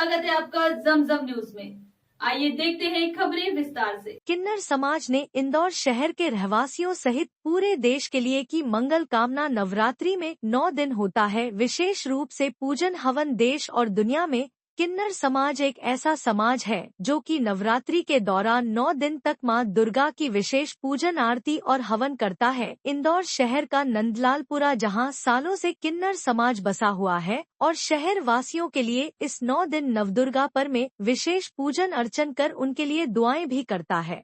स्वागत है आपका जमजम न्यूज में। आइए देखते हैं खबरें विस्तार से। किन्नर समाज ने इंदौर शहर के रहवासियों सहित पूरे देश के लिए की मंगल कामना। नवरात्रि में 9 दिन होता है विशेष रूप से पूजन हवन। देश और दुनिया में किन्नर समाज एक ऐसा समाज है जो कि नवरात्रि के दौरान 9 दिन तक मां दुर्गा की विशेष पूजन आरती और हवन करता है। इंदौर शहर का नंदलालपुरा जहां सालों से किन्नर समाज बसा हुआ है और शहर वासियों के लिए इस 9 दिन नवदुर्गा पर में विशेष पूजन अर्चन कर उनके लिए दुआएं भी करता है।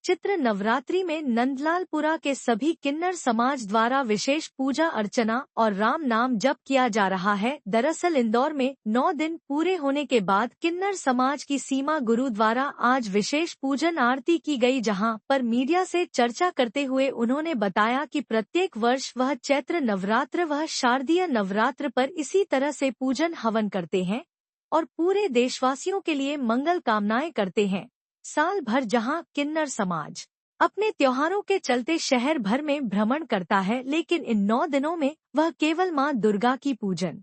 चित्र नवरात्रि में नंदलालपुरा के सभी किन्नर समाज द्वारा विशेष पूजा अर्चना और राम नाम जप किया जा रहा है। दरअसल इंदौर में 9 दिन पूरे होने के बाद किन्नर समाज की सीमा गुरु द्वारा आज विशेष पूजन आरती की गई, जहां पर मीडिया से चर्चा करते हुए उन्होंने बताया कि प्रत्येक वर्ष वह चैत्र नवरात्र व शारदीय नवरात्र पर इसी तरह से पूजन हवन करते हैं और पूरे देशवासियों के लिए मंगल कामनाएं करते हैं। साल भर जहां किन्नर समाज अपने त्योहारों के चलते शहर भर में भ्रमण करता है, लेकिन इन 9 दिनों में वह केवल मां दुर्गा की पूजन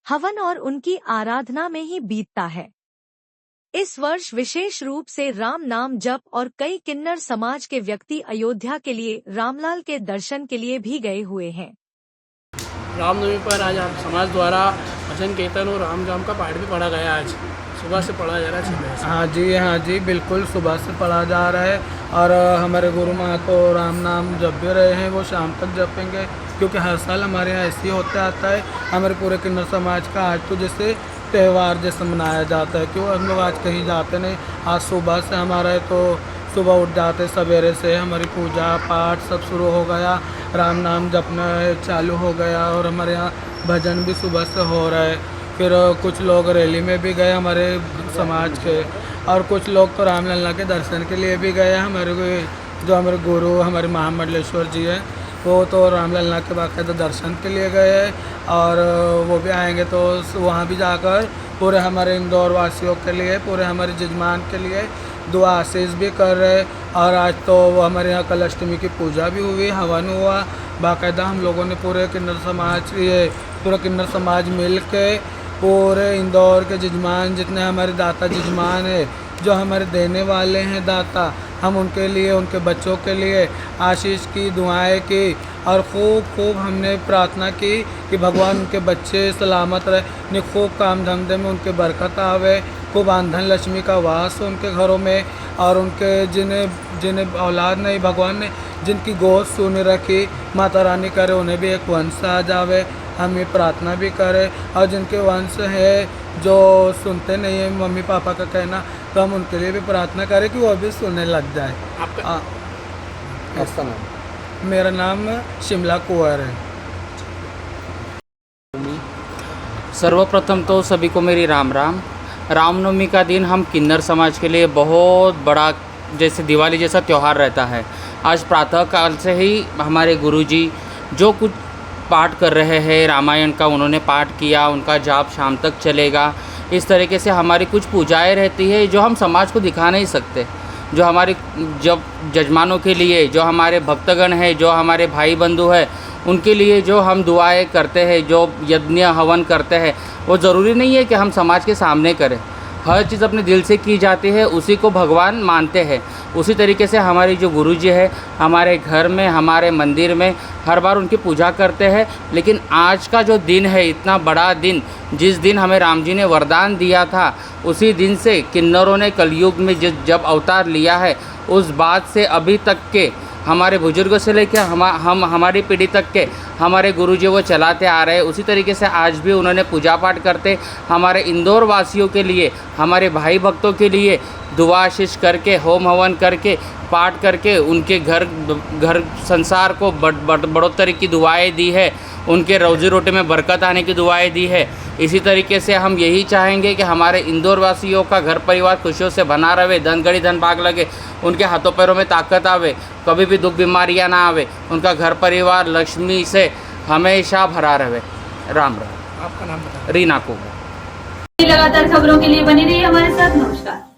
हवन और उनकी आराधना में ही बीतता है। इस वर्ष विशेष रूप से राम नाम जप और कई किन्नर समाज के व्यक्ति अयोध्या के लिए रामलाल के दर्शन के लिए भी गए हुए हैं। रामनवमी पर आज समाज द्वारा भजन कीर्तन और राम नाम का पाठ भी पढ़ा गया। आज सुबह से पढ़ा जा रहा है। सुबह से हाँ जी बिल्कुल सुबह से पढ़ा जा रहा है और हमारे गुरु माँ तो राम नाम जप भी रहे हैं, वो शाम तक जपेंगे, क्योंकि हर साल हमारे यहाँ ऐसे ही होते आता है। हमारे पूरे किन्नर समाज का आज तो जैसे त्यौहार जैसे मनाया जाता है, क्यों हम लोग आज कहीं जाते नहीं। आज सुबह से हमारा तो सुबह उठ जाते सवेरे से हमारी पूजा पाठ सब शुरू हो गया, राम नाम जपना चालू हो गया और हमारे यहाँ भजन भी सुबह से हो रहा है। फिर कुछ लोग रैली में भी गए हमारे समाज के, और कुछ लोग तो रामलला के दर्शन के लिए भी गए। हमारे जो हमारे गुरु हमारे महामंडलेश्वर जी हैं, वो तो रामलला के बाकायदा दर्शन के लिए गए हैं और वो भी आएंगे तो वहाँ भी जाकर पूरे हमारे इंदौर वासियों के लिए, पूरे हमारे जजमान के लिए दुआ आशीष भी कर रहे। और आज तो हमारे यहाँ कल अष्टमी की पूजा भी हुई, हवन हुआ बाकायदा। हम लोगों ने पूरे किन्नर समाज मिल के पूरे इंदौर के जजमान जितने हमारे दाता जजमान है, जो हमारे देने वाले हैं दाता, हम उनके लिए उनके बच्चों के लिए आशीष की दुआएं की और खूब हमने प्रार्थना की कि भगवान उनके बच्चे सलामत रहे, खूब काम धंधे में उनके बरकत आवे, खूब आंधन लक्ष्मी का वास हो उनके घरों में, और उनके जिन्हें औलाद नहीं भगवान ने जिनकी गोद सुन रखी माता रानी करे उन्हें भी एक वंश आ जावे। हम ये प्रार्थना भी करें, और जिनके वंश है जो सुनते नहीं है मम्मी पापा का कहना, तो हम उनके लिए भी प्रार्थना करें कि वो भी सुनने लग जाए। आपका नाम? मेरा नाम शिमला कुंवर है। सर्वप्रथम तो सभी को मेरी राम राम। रामनवमी का दिन हम किन्नर समाज के लिए बहुत बड़ा जैसे दिवाली जैसा त्यौहार रहता है। आज प्रातः काल से ही हमारे गुरुजी जो कुछ पाठ कर रहे हैं रामायण का, उन्होंने पाठ किया, उनका जाप शाम तक चलेगा। इस तरीके से हमारी कुछ पूजाएं रहती है जो हम समाज को दिखा नहीं सकते, जो हमारे जब जजमानों के लिए, जो हमारे भक्तगण हैं, जो हमारे भाई बंधु हैं, उनके लिए जो हम दुआएं करते हैं, जो यज्ञ हवन करते हैं, वो ज़रूरी नहीं है कि हम समाज के सामने करें। हर चीज़ अपने दिल से की जाती है, उसी को भगवान मानते हैं। उसी तरीके से हमारी जो गुरुजी है हमारे घर में, हमारे मंदिर में हर बार उनकी पूजा करते हैं। लेकिन आज का जो दिन है, इतना बड़ा दिन, जिस दिन हमें राम जी ने वरदान दिया था, उसी दिन से किन्नरों ने कलयुग में जब अवतार लिया है, उस बात से अभी तक के हमारे बुजुर्गों से लेकर हमारी पीढ़ी तक के हमारे गुरुजी वो चलाते आ रहे हैं। उसी तरीके से आज भी उन्होंने पूजा पाठ करते हमारे इंदौर वासियों के लिए, हमारे भाई भक्तों के लिए दुआ आशीष करके, होम हवन करके, पाठ करके उनके घर संसार को बढ़ोतरी की दुआएं दी है, उनके रोजी रोटी में बरकत आने की दुआएं दी है। इसी तरीके से हम यही चाहेंगे कि हमारे इंदौर वासियों का घर परिवार खुशियों से बना रहे, धन घड़ी धन भाग लगे, उनके हाथों पैरों में ताकत आवे, कभी भी दुख बीमारियां ना आवे, उनका घर परिवार लक्ष्मी से हमेशा भरा रहे। राम राम। आपका नाम बताएं? रीना को। लगातार खबरों के लिए बनी रही हमारे साथ। नमस्कार।